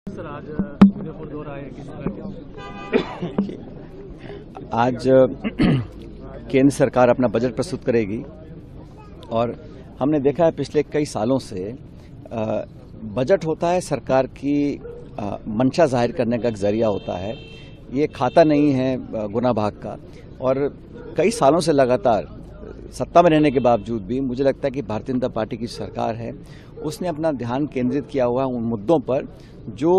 Sir आज उदयपुर दौरा है किस तरह आज केंद्र सरकार अपना बजट प्रस्तुत करेगी और हमने देखा है पिछले कई सालों से बजट होता है सरकार की मंशा जाहिर करने का एक जरिया होता है। ये खाता नहीं है गुना भाग का। और कई सालों से लगातार सत्ता में रहने के बावजूद भी मुझे लगता है कि भारतीय जनता पार्टी की सरकार है उसने अपना ध्यान केंद्रित किया हुआ उन मुद्दों पर जो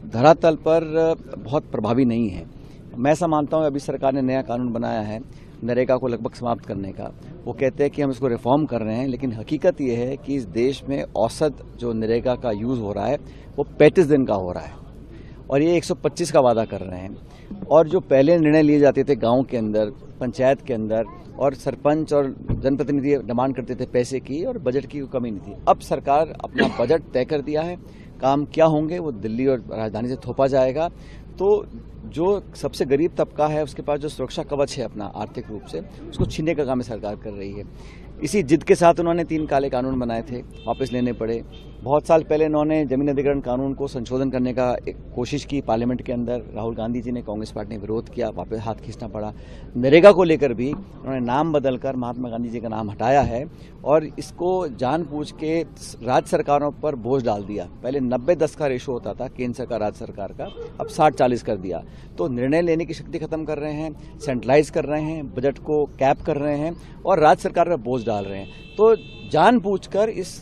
धरातल पर बहुत प्रभावी नहीं है। मैं ऐसा मानता हूँ अभी सरकार ने नया कानून बनाया है नरेगा को लगभग समाप्त करने का। वो कहते हैं कि हम इसको रिफॉर्म कर रहे हैं, लेकिन हकीकत ये है कि इस देश में औसत जो नरेगा का यूज़ हो रहा है वो 35 दिन का हो रहा है और ये 125 का वादा कर रहे हैं। और जो पहले निर्णय लिए जाते थे गांव के अंदर, पंचायत के अंदर, और सरपंच और जनप्रतिनिधि डिमांड करते थे पैसे की और बजट की कमी नहीं थी। अब सरकार अपना बजट तय कर दिया है, काम क्या होंगे वो दिल्ली और राजधानी से थोपा जाएगा। तो जो सबसे गरीब तबका है उसके पास जो सुरक्षा कवच है अपना आर्थिक रूप से, उसको छीनने का काम सरकार कर रही है। इसी जिद के साथ उन्होंने 3 काले कानून बनाए थे, वापस लेने पड़े। बहुत साल पहले इन्होंने जमीन अधिग्रहण कानून को संशोधन करने का एक कोशिश की पार्लियामेंट के अंदर। राहुल गांधी जी ने, कांग्रेस पार्टी ने विरोध किया, वापस हाथ खींचना पड़ा। नरेगा को लेकर भी उन्होंने नाम बदलकर महात्मा गांधी जी का नाम हटाया है और इसको जानबूझ के राज्य सरकारों पर बोझ डाल दिया। पहले 90-10 का रेशो होता था केंद्र सरकार राज्य सरकार का, अब 60-40 कर दिया। तो निर्णय लेने की शक्ति खत्म कर रहे हैं, सेंट्रलाइज कर रहे हैं, बजट को कैप कर रहे हैं और राज्य सरकार पर बोझ डाल रहे हैं। तो जानबूझकर इस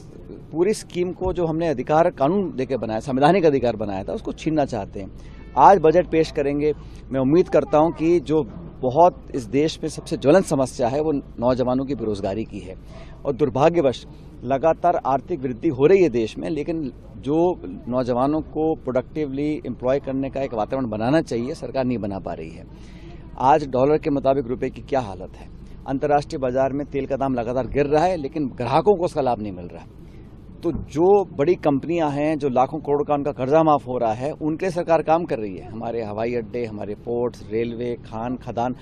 पूरी स्कीम को जो हमने अधिकार कानून देके बनाया, संवैधानिक अधिकार बनाया था, उसको छीनना चाहते हैं। आज बजट पेश करेंगे। मैं उम्मीद करता हूं कि जो बहुत इस देश में सबसे ज्वलंत समस्या है वो नौजवानों की बेरोजगारी की है। और दुर्भाग्यवश लगातार आर्थिक वृद्धि हो रही है देश में, लेकिन जो नौजवानों को प्रोडक्टिवली एम्प्लॉय करने का एक वातावरण बनाना चाहिए सरकार नहीं बना पा रही है। आज डॉलर के मुताबिक रुपए की क्या हालत है। अंतर्राष्ट्रीय बाजार में तेल का दाम लगातार गिर रहा है, लेकिन ग्राहकों को उसका लाभ नहीं मिल रहा है। तो जो बड़ी कंपनियां हैं, जो लाखों करोड़ का उनका कर्जा माफ हो रहा है, उनके सरकार काम कर रही है। हमारे हवाई अड्डे, हमारे पोर्ट्स, रेलवे, खान खदान